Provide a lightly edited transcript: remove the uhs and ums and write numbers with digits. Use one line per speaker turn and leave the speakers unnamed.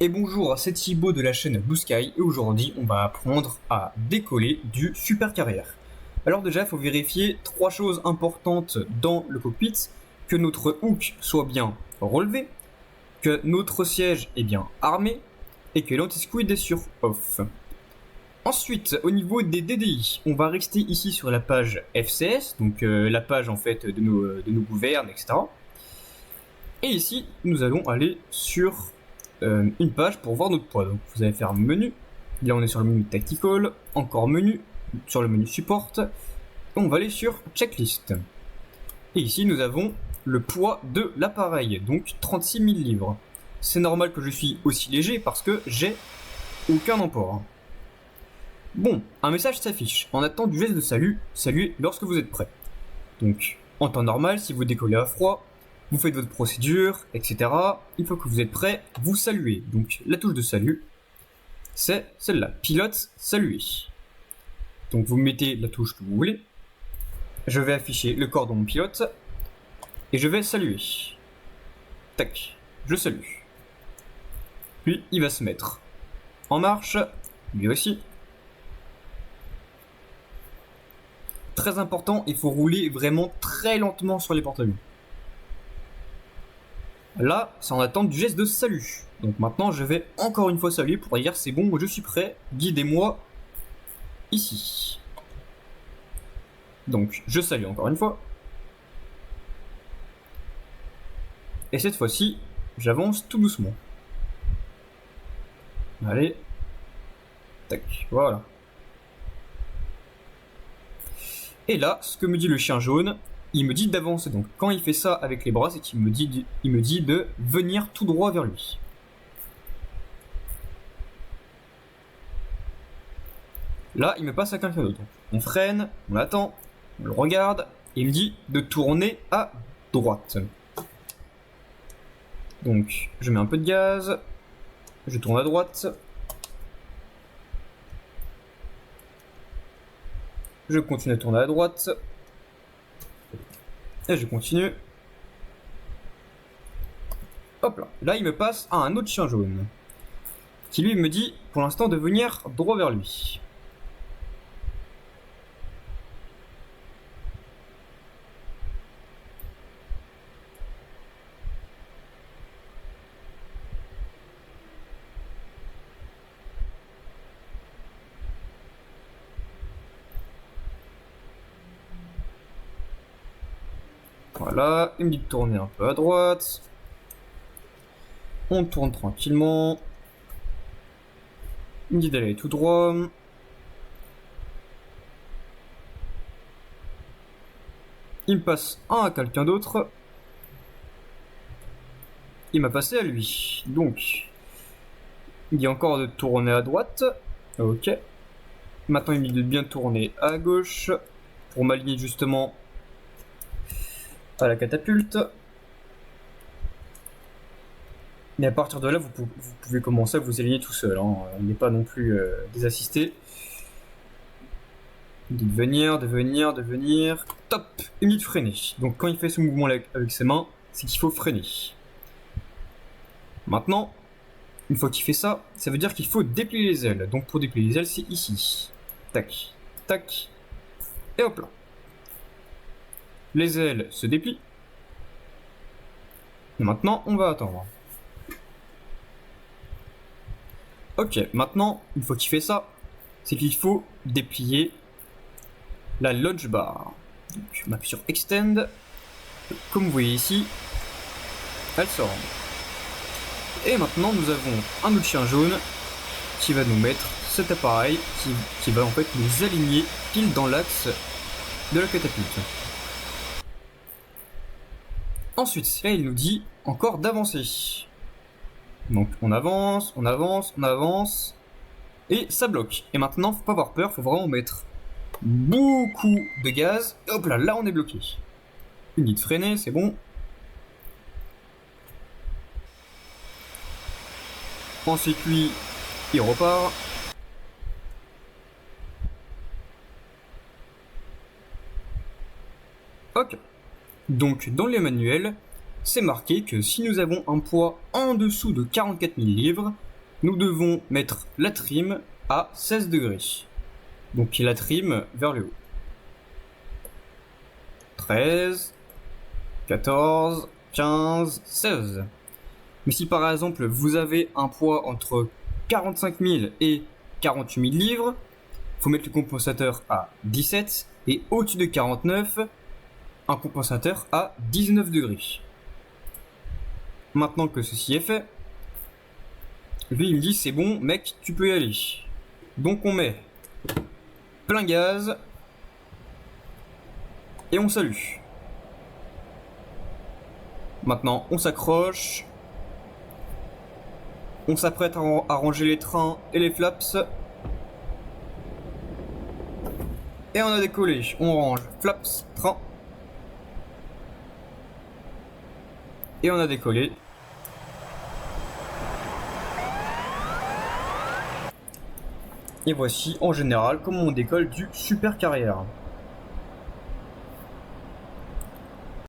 Et bonjour, c'est Thibaut de la chaîne Blue Sky et aujourd'hui on va apprendre à décoller du super carrière. Alors déjà il faut vérifier trois choses importantes dans le cockpit, que notre hook soit bien relevé, que notre siège est bien armé et que l'anti-squid est sur off. Ensuite, au niveau des DDI, on va rester ici sur la page FCS, donc la page en fait de nos gouvernes, etc. Et ici, nous allons aller sur une page pour voir notre poids. Donc vous allez faire menu. Là, on est sur le menu Tactical. Encore menu. Sur le menu Support. Et on va aller sur Checklist. Et ici, nous avons le poids de l'appareil. Donc 36 000 livres. C'est normal que je suis aussi léger parce que j'ai aucun emport. Bon, un message s'affiche. En attendant du geste de salut, saluez lorsque vous êtes prêt. Donc, en temps normal, si vous décollez à froid, vous faites votre procédure, etc. Une fois que vous êtes prêt, vous saluez. Donc la touche de salut, c'est celle-là, pilote, saluer. Donc vous mettez la touche que vous voulez. Je vais afficher le cordon pilote et je vais saluer. Tac, je salue. Puis il va se mettre en marche, lui aussi. Très important, il faut rouler vraiment très lentement sur les porte-avions. Là, c'est en attente du geste de salut. Donc maintenant, je vais encore une fois saluer pour dire c'est bon, je suis prêt, guidez-moi ici. Donc, je salue encore une fois. Et cette fois-ci, j'avance tout doucement. Allez. Tac, voilà. Et là, ce que me dit le chien jaune, il me dit d'avancer. Donc quand il fait ça avec les bras, c'est qu'il me dit de venir tout droit vers lui. Là, il me passe à quelqu'un d'autre. On freine, on attend, on le regarde, et il me dit de tourner à droite. Donc, je mets un peu de gaz, je tourne à droite. Je continue à tourner à droite. Et je continue. Hop là. Là, il me passe à un autre chien jaune. Qui lui me dit, pour l'instant, de venir droit vers lui. Voilà, il me dit de tourner un peu à droite. On tourne tranquillement. Il me dit d'aller tout droit. Il me passe un à quelqu'un d'autre. Il m'a passé à lui. Donc, il dit encore de tourner à droite. Ok. Maintenant, il me dit de bien tourner à gauche pour m'aligner justement à la catapulte. Mais à partir de là, vous pouvez commencer à vous aligner tout seul. Hein. On n'est pas non plus des assistés. Il dit de venir, de venir, de venir. Top. Il me dit de freiner. Donc quand il fait ce mouvement avec ses mains, c'est qu'il faut freiner. Maintenant, une fois qu'il fait ça, ça veut dire qu'il faut déplier les ailes. Donc pour déplier les ailes, c'est ici. Tac, tac. Et hop là. Les ailes se déplient. Et maintenant, on va attendre. Ok, maintenant, une fois qu'il fait ça, c'est qu'il faut déplier la launch bar. Donc, on appuie sur Extend. Comme vous voyez ici, elle sort. Et maintenant, nous avons un autre chien jaune qui va nous mettre cet appareil qui va en fait nous aligner pile dans l'axe de la catapulte. Ensuite, là, il nous dit encore d'avancer. Donc, on avance, on avance, on avance. Et ça bloque. Et maintenant, faut pas avoir peur, faut vraiment mettre beaucoup de gaz. Et hop là, là, on est bloqué. Il dit de freiner, c'est bon. Ensuite, lui, il repart. Ok. Donc, dans les manuels, c'est marqué que si nous avons un poids en dessous de 44 000 livres, nous devons mettre la trim à 16 degrés. Donc la trim vers le haut. 13, 14, 15, 16. Mais si par exemple vous avez un poids entre 45 000 et 48 000 livres, il faut mettre le compensateur à 17 et au-dessus de 49, un compensateur à 19 degrés. Maintenant que ceci est fait, lui il me dit c'est bon mec, tu peux y aller. Donc on met plein gaz et on salue. Maintenant on s'accroche, on s'apprête à ranger les trains et les flaps. Et on a décollé, on range flaps, train. Et on a décollé. Et voici en général comment on décolle du super carrière.